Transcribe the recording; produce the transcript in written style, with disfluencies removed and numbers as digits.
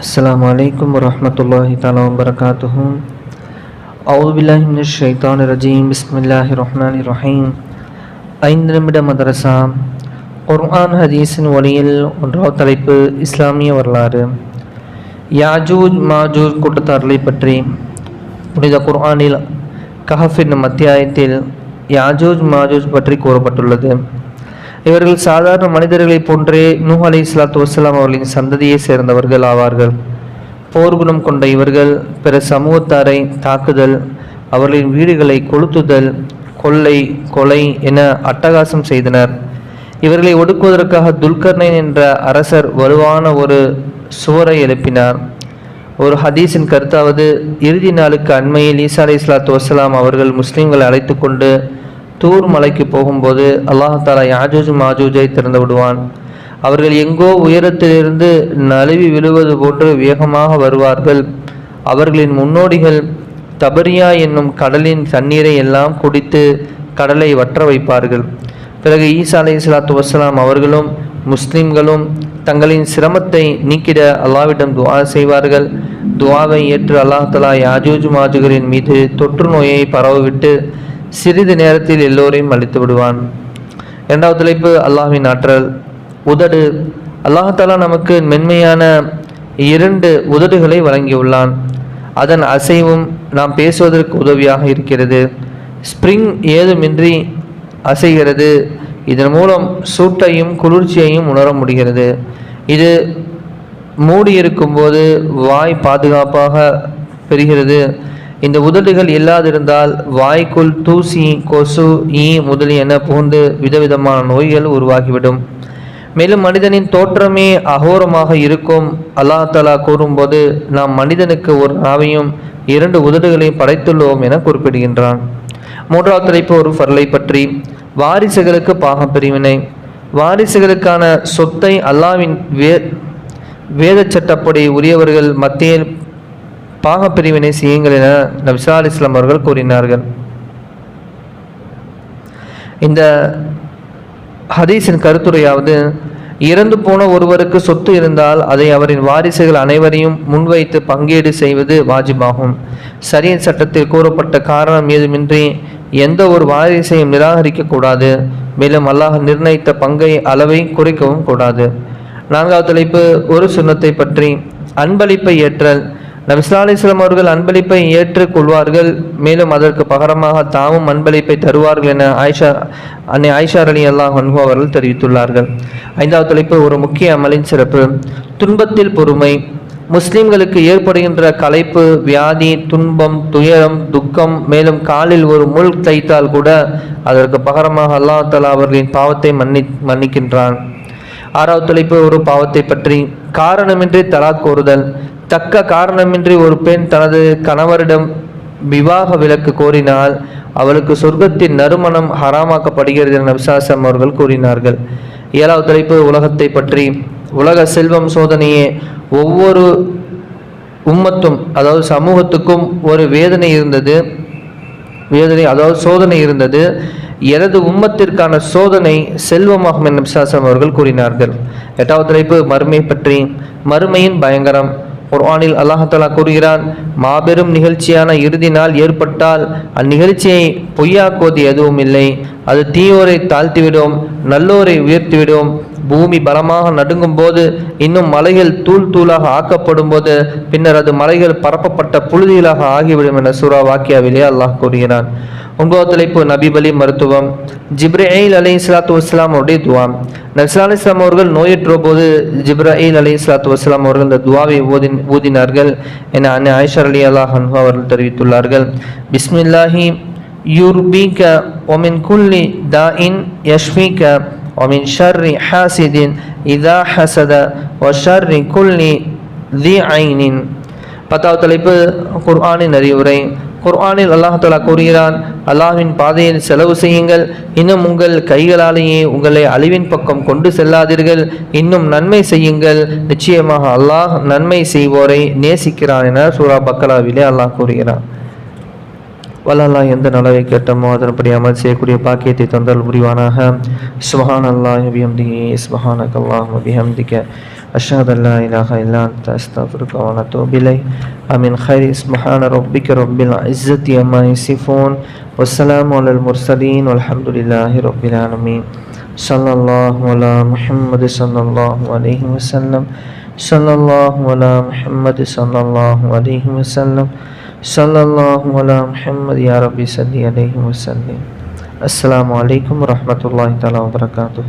السلام عليكم ورحمة الله تعالى وبركاته. أعوذ بالله من الشيطان الرجيم. بسم الله الرحمن الرحيم. 5 நிமிட மதரசா குர்ஆன் ஹதீஸின் ஒளியில் ஒன்றாவது தலைப்பு இஸ்லாமிய வரலாறு. யாஜூஜ் மாஜூஜ் கூட்டத்தார்களை பற்றி புனித குர்ஆனில் கஹஃப் என்னும் அத்தியாயத்தில் யாஜூஜ் மாஜூஜ் பற்றி கூறப்பட்டுள்ளது. இவர்கள் சாதாரண மனிதர்களைப் போன்றே நூஹ் அலைஹிஸ்ஸலாத்து வஸ்ஸலாம் அவர்களின் சந்ததியை சேர்ந்தவர்கள் ஆவார்கள். போர்க்குணம் கொண்ட இவர்கள் பிற சமூகத்தாரை தாக்குதல், அவர்களின் வீடுகளை கொளுத்துதல், கொள்ளை, கொலை என அட்டகாசம் செய்தனர். இவர்களை ஒடுக்குவதற்காக துல்கர்னைன் என்ற அரசர் வலுவான ஒரு சுவரை எழுப்பினார். ஒரு ஹதீஸின் கருத்தாவது, இறுதி நாளுக்கு அண்மையில் ஈசா அலைஹிஸ்ஸலாத்து வஸ்ஸலாம் அவர்கள் முஸ்லிம்களை அழைத்து கொண்டு தூர் மலைக்கு போகும்போது அல்லாஹ் யாஜூஜ் மாஜூஜை திறந்து விடுவான். அவர்கள் எங்கோ உயரத்திலிருந்து நழுவி விழுவது போன்று வேகமாக வருவார்கள். அவர்களின் முன்னோடிகள் தபரியா என்னும் கடலின் தண்ணீரை எல்லாம் குடித்து கடலை வற்ற வைப்பார்கள். பிறகு ஈசா அலைஹிஸ்ஸலாத்து வஸ்ஸலாம் அவர்களும் முஸ்லிம்களும் தங்களின் சிரமத்தை நீக்கிட அல்லாஹ்விடம் துஆ செய்வார்கள். துஆவை ஏற்று அல்லாஹ் யாஜூஜ் மாஜூஜின் மீது தொற்று நோயை பரவவிட்டு சிறிது நேரத்தில் எல்லோரையும் அழித்து விடுவான். இரண்டாவது தலைப்பு அல்லாஹ்வின் ஆற்றல். உதடு. அல்லாஹ் நமக்கு மென்மையான 2 உதடுகளை வழங்கியுள்ளான். அதன் அசைவும் நாம் பேசுவதற்கு உதவியாக இருக்கிறது. ஸ்ப்ரிங் ஏதுமின்றி அசைகிறது. இதன் மூலம் சூட்டையும் குளிர்ச்சியையும் உணர முடிகிறது. இது மூடியிருக்கும் போது வாய் பாதுகாப்பாக பெறுகிறது. இந்த உதடுகள் இல்லாதிருந்தால் வாய்க்குள் தூசி, கொசு, ஈ முதலியன புகுந்து விதவிதமான நோய்கள் உருவாகிவிடும். மேலும் மனிதனின் தோற்றமே அகோரமாக இருக்கும். அல்லாஹ் தஆலா கூறும்போது, நாம் மனிதனுக்கு ஒரு நாவையும் 2 உதடுகளையும் படைத்துள்ளோம் என குறிப்பிடுகின்றான். மூன்றாவது தலைப்பு ஒரு ஃபர்லை பற்றி. வாரிசுகளுக்கு பாகம் பிரிவினை. வாரிசுகளுக்கான சொத்தை அல்லாஹ்வின் வேத சட்டப்படி உரியவர்கள் மத்தியில் பாகப்பிரிவினை செய்யுங்கள் என நபி ஸல்லல்லாஹு அலைஹி வஸல்லம் அவர்கள் கூறினார்கள். இந்த ஹதீஸின் கருத்துரையாவது, இறந்து போன ஒருவருக்கு சொத்து இருந்தால் அதை அவரின் வாரிசுகள் அனைவரையும் முன்வைத்து பங்கீடு செய்வது வாஜிபாகும். ஷரியத் சட்டத்தில் கூறப்பட்ட காரணம் ஏதுமின்றி எந்த ஒரு வாரிசையும் நிராகரிக்க கூடாது. மேலும் அல்லாஹ் நிர்ணயித்த பங்கை அளவை குறைக்கவும் கூடாது. நான்காவது தலைப்பு ஒரு சுன்னத்தை பற்றி. அன்பளிப்பை ஏற்றல். நபி ஸல்லல்லாஹு அலைஹி வஸல்லம் அவர்கள் அன்பளிப்பை ஏற்றுக் கொள்வார்கள். மேலும் அதற்கு பகரமாக தாமும் அன்பளிப்பை தருவார்கள் என ஆயிஷா ரலியல்லாஹு அன்ஹா அவர்கள் தெரிவித்துள்ளார்கள். ஐந்தாவது தலைப்பு ஒரு முக்கிய அமலின் சிறப்பு. துன்பத்தில் பொறுமை. முஸ்லிம்களுக்கு ஏற்படுகின்ற களைப்பு, வியாதி, துன்பம், துயரம், துக்கம், மேலும் காலில் ஒரு முள் தைத்தால் கூட அதற்கு பகரமாக அல்லாஹ் தஆலா அவர்களின் பாவத்தை மன்னிக்கின்றான். ஆறாவது தலைப்பு ஒரு பாவத்தை பற்றி. காரணமின்றி தலாக் கோருதல். தக்க காரணமின்றி ஒரு பெண் தனது கணவரிடம் விவாக விலக்கு கோரினால் அவளுக்கு சொர்க்கத்தின் நறுமணம் ஹராமாக்கப்படுகிறது என நபி ஸல்லல்லாஹு அலைஹி வஸல்லம் அவர்கள் கூறினார்கள். ஏழாவது தலைப்பு உலகத்தை பற்றி. உலக செல்வம் சோதனையே. ஒவ்வொரு உம்மத்தும் அதாவது சமூகத்துக்கும் ஒரு சோதனை இருந்தது. எனது உம்மத்திற்கான சோதனை செல்வமாகும் என நபி ஸல்லல்லாஹு அலைஹி வஸல்லம் அவர்கள் கூறினார்கள். எட்டாவது தலைப்பு மறுமை பற்றி. மறுமையின் பயங்கரம். குர்ஆனில் அல்லாஹ் தஆலா கூறுகிறான், மாபெரும் நிகழ்ச்சியான இறுதி நாள் ஏற்பட்டால் அந்நிகழ்ச்சியை பொய்யாக்குவது எதுவும் இல்லை. அது தீயோரை தாழ்த்திவிடும், நல்லோரை உயர்த்திவிடும். பூமி பலமாக நடுங்கும் போது, இன்னும் மலைகள் தூள் தூளாக ஆக்கப்படும் போது, பின்னர் அது மலைகள் பரப்பப்பட்ட புழுதிகளாக ஆகிவிடும் என சூரா வாக்கியாவிலே அல்லாஹ் கூறுகிறான். 9வது தலைப்பு நபி பலி மருத்துவம். ஜிப்ரீல் அலைஹிஸ்ஸலாத்து வஸ்ஸலாம் அவருடைய துவா. நபி ஸல்லல்லாஹு அலைஹி வஸல்லம் அவர்கள் நோயுற்ற போது ஜிப்ரீல் அலைஹிஸ்ஸலாத்து வஸ்ஸலாம் அவர்கள் இந்த துவாவை ஓதினார்கள் என ஆயிஷா ரலியல்லாஹு அன்ஹா அவர்கள் தெரிவித்துள்ளார்கள். பிஸ்மில்லாஹி யுர்பிக வமின் குல்லி தாஇன் யஷ்ஃபிக வமின் ஷர்ரி ஹாசிதின் இதா ஹஸத வஷர்ரி குல்லி தி ஐனின். 10வது தலைப்பு குர்ஆனின் அறிவுரை. குர்ஆனில் அல்லாஹ் தஆலா கூறுகிறான், அல்லாஹ்வின் பாதையில் செலவு செய்யுங்கள். இன்னும் உங்கள் கைகளாலேயே உங்களை அழிவின் பக்கம் கொண்டு செல்லாதீர்கள். இன்னும் நன்மை செய்யுங்கள். நிச்சயமாக அல்லாஹ் நன்மை செய்வோரை நேசிக்கிறான் என சூரா பக்கராவிலே அல்லாஹ் கூறுகிறான். வல்லல்லாஹ் எந்த நலவை கேட்டமோ அதன்படி அமல் செய்யக்கூடிய பாக்கியத்தை தந்தல் புரிவானாக. சுப்ஹானல்லாஹி வபிஹம்திஹி சுப்ஹானக்கல்லாஹு வபிஹம்திக أشهد أن لا إله إلا أنت أستغفرك وأتوب إليك. آمين. خير سبحان ربك رب العزة عما يصفون والسلام على المرسلين والحمد لله رب العالمين. صلى الله على محمد صلى الله عليه وسلم. صلى الله على محمد صلى الله عليه وسلم. صلى الله على محمد يا ربي صل عليه وسلم. السلام عليكم ورحمة الله تعالى وبركاته.